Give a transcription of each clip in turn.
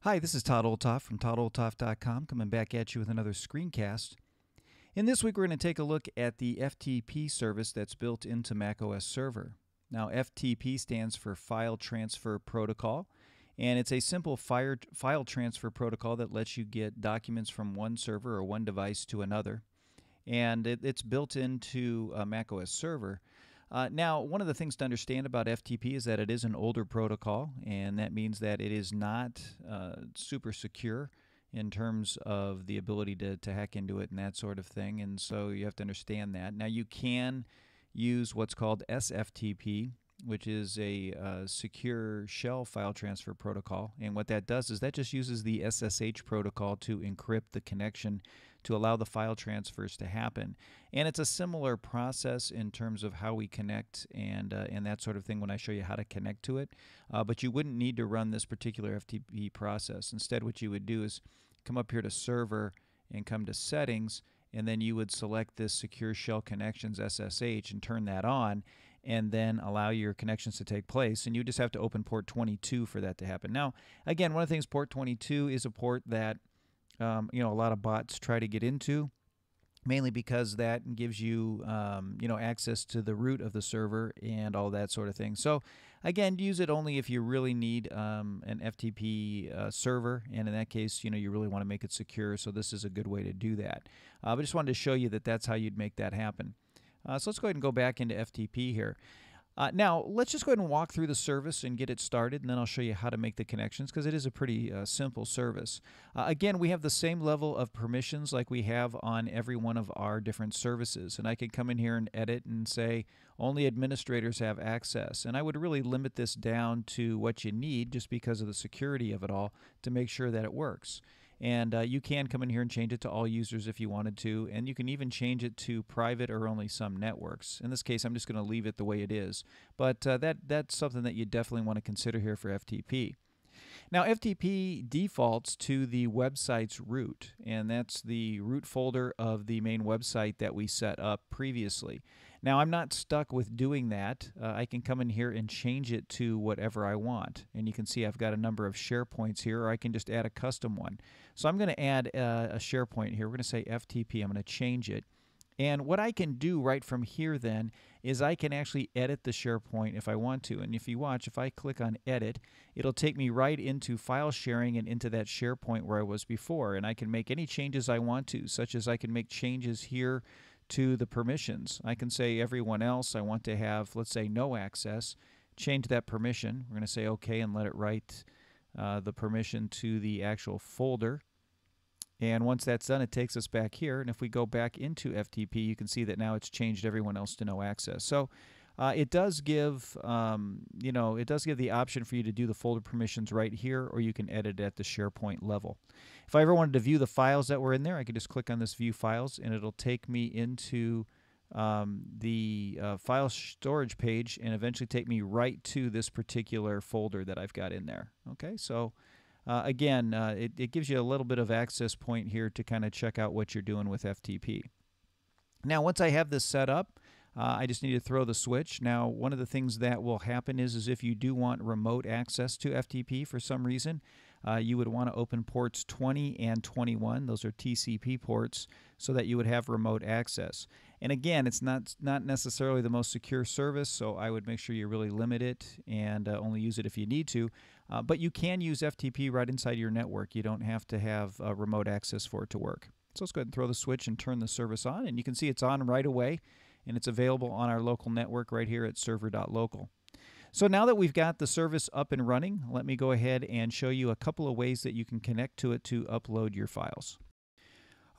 Hi, this is Todd Olthoff from ToddOlthoff.com coming back at you with another screencast. In this week, we're going to take a look at the FTP service that's built into macOS Server. Now, FTP stands for File Transfer Protocol, and it's a simple file transfer protocol that lets you get documents from one server or one device to another. And it's built into macOS Server. Now, one of the things to understand about FTP is that it is an older protocol, and that means that it is not super secure in terms of the ability to hack into it and that sort of thing, and so you have to understand that. Now, you can use what's called SFTP, which is a secure shell file transfer protocol, and what that does is that just uses the SSH protocol to encrypt the connection to allow the file transfers to happen. And it's a similar process in terms of how we connect and that sort of thing when I show you how to connect to it. But you wouldn't need to run this particular FTP process. Instead, what you would do is come up here to Server and come to Settings, and then you would select this Secure Shell Connections SSH and turn that on, and then allow your connections to take place. And you just have to open port 22 for that to happen. Now, again, one of the things, port 22 is a port that a lot of bots try to get into, mainly because that gives you access to the root of the server and all that sort of thing. So again, use it only if you really need an FTP server, and in that case, you really want to make it secure. So this is a good way to do that. But I just wanted to show you that that's how you'd make that happen. So let's go ahead and go back into FTP here. Now, let's just go ahead and walk through the service and get it started, and then I'll show you how to make the connections, because it is a pretty simple service. Again, we have the same level of permissions like we have on every one of our different services, and I can come in here and edit and say only administrators have access, and I would really limit this down to what you need just because of the security of it all to make sure that it works. And you can come in here and change it to all users if you wanted to, and you can even change it to private or only some networks. In this case, I'm just going to leave it the way it is, but that's something that you definitely want to consider here for FTP. Now, FTP defaults to the website's root, and that's the root folder of the main website that we set up previously. Now, I'm not stuck with doing that. I can come in here and change it to whatever I want. And you can see I've got a number of SharePoints here, or I can just add a custom one. So I'm going to add a SharePoint here. We're going to say FTP. I'm going to change it. And what I can do right from here then is I can actually edit the SharePoint if I want to. And if you watch, if I click on Edit, it'll take me right into file sharing and into that SharePoint where I was before. And I can make any changes I want to, such as I can make changes here to the permissions. I can say everyone else I want to have, let's say, no access. Change that permission. We're going to say OK and let it write the permission to the actual folder. And once that's done, it takes us back here. And if we go back into FTP, you can see that now it's changed everyone else to no access. So it does give, it does give the option for you to do the folder permissions right here, or you can edit it at the SharePoint level. If I ever wanted to view the files that were in there, I could just click on this View Files, and it'll take me into the file storage page and eventually take me right to this particular folder that I've got in there. Okay, so again, it gives you a little bit of access point here to kind of check out what you're doing with FTP. Now, once I have this set up, I just need to throw the switch. Now, one of the things that will happen is if you do want remote access to FTP for some reason, you would want to open ports 20 and 21. Those are TCP ports, so that you would have remote access. And again, it's not necessarily the most secure service, so I would make sure you really limit it and only use it if you need to. But you can use FTP right inside your network. You don't have to have remote access for it to work. So let's go ahead and throw the switch and turn the service on, and you can see it's on right away, and it's available on our local network right here at server.local. So now that we've got the service up and running, let me go ahead and show you a couple of ways that you can connect to it to upload your files.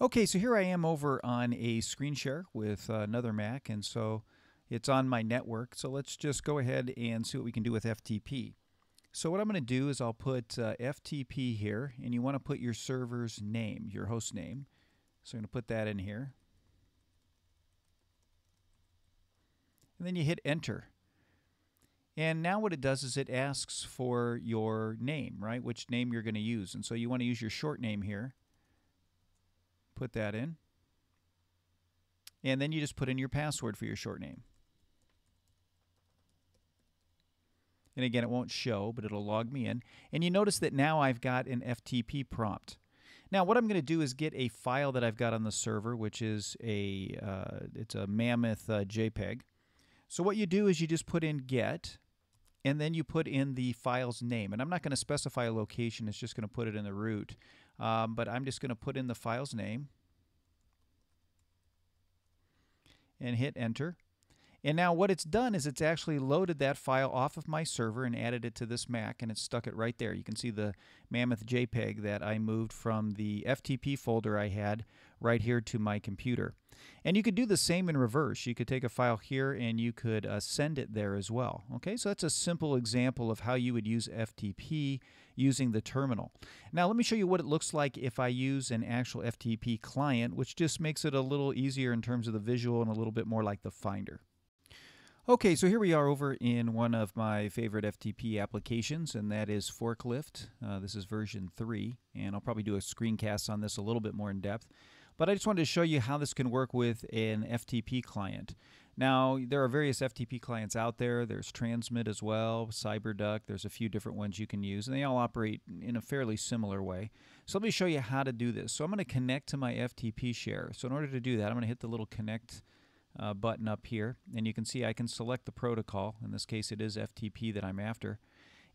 Okay, so here I am over on a screen share with another Mac, and so it's on my network. So let's just go ahead and see what we can do with FTP. So what I'm going to do is I'll put FTP here, and you want to put your server's name, your host name. So I'm going to put that in here. And then you hit Enter. And now what it does is it asks for your name, right? Which name you're going to use. And so you want to use your short name here. Put that in. And then you just put in your password for your short name. And again, it won't show, but it'll log me in. And you notice that now I've got an FTP prompt. Now, what I'm going to do is get a file that I've got on the server, which is it's a mammoth JPEG. So what you do is you just put in get, and then you put in the file's name. And I'm not going to specify a location. It's just going to put it in the root. But I'm just going to put in the file's name and hit enter. And now what it's done is it's actually loaded that file off of my server and added it to this Mac, and it's stuck it right there. You can see the mammoth JPEG that I moved from the FTP folder I had right here to my computer. And you could do the same in reverse. You could take a file here and you could send it there as well. Okay, so that's a simple example of how you would use FTP using the terminal. Now let me show you what it looks like if I use an actual FTP client, which just makes it a little easier in terms of the visual and a little bit more like the Finder. Okay, so here we are over in one of my favorite FTP applications, and that is Forklift. This is version 3, and I'll probably do a screencast on this a little bit more in depth. But I just wanted to show you how this can work with an FTP client. Now, there are various FTP clients out there. There's Transmit as well, CyberDuck. There's a few different ones you can use, and they all operate in a fairly similar way. So let me show you how to do this. So I'm going to connect to my FTP share. So in order to do that, I'm going to hit the little connect button up here, and you can see I can select the protocol. In this case, it is FTP that I'm after.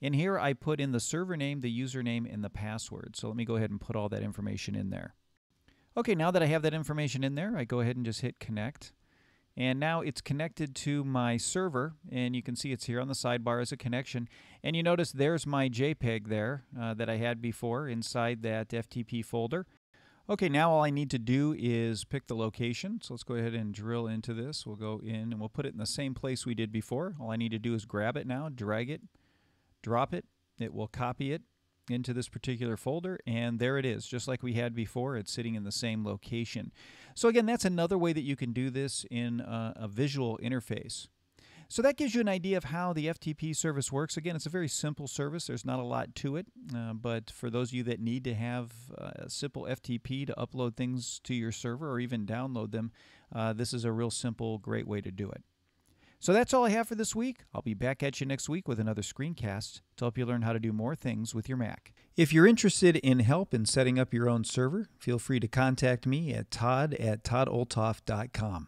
And here I put in the server name, the username, and the password. So let me go ahead and put all that information in there. Okay, now that I have that information in there, I go ahead and just hit connect. And now it's connected to my server, and you can see it's here on the sidebar as a connection. And you notice there's my JPEG there that I had before inside that FTP folder. Okay, now all I need to do is pick the location. So let's go ahead and drill into this. We'll go in and we'll put it in the same place we did before. All I need to do is grab it now, drag it, drop it. It will copy it into this particular folder, and there it is. Just like we had before, it's sitting in the same location. So again, that's another way that you can do this in a visual interface. So that gives you an idea of how the FTP service works. Again, it's a very simple service. There's not a lot to it, but for those of you that need to have a simple FTP to upload things to your server or even download them, this is a real simple, great way to do it. So that's all I have for this week. I'll be back at you next week with another screencast to help you learn how to do more things with your Mac. If you're interested in help in setting up your own server, feel free to contact me at todd@toddolthoff.com.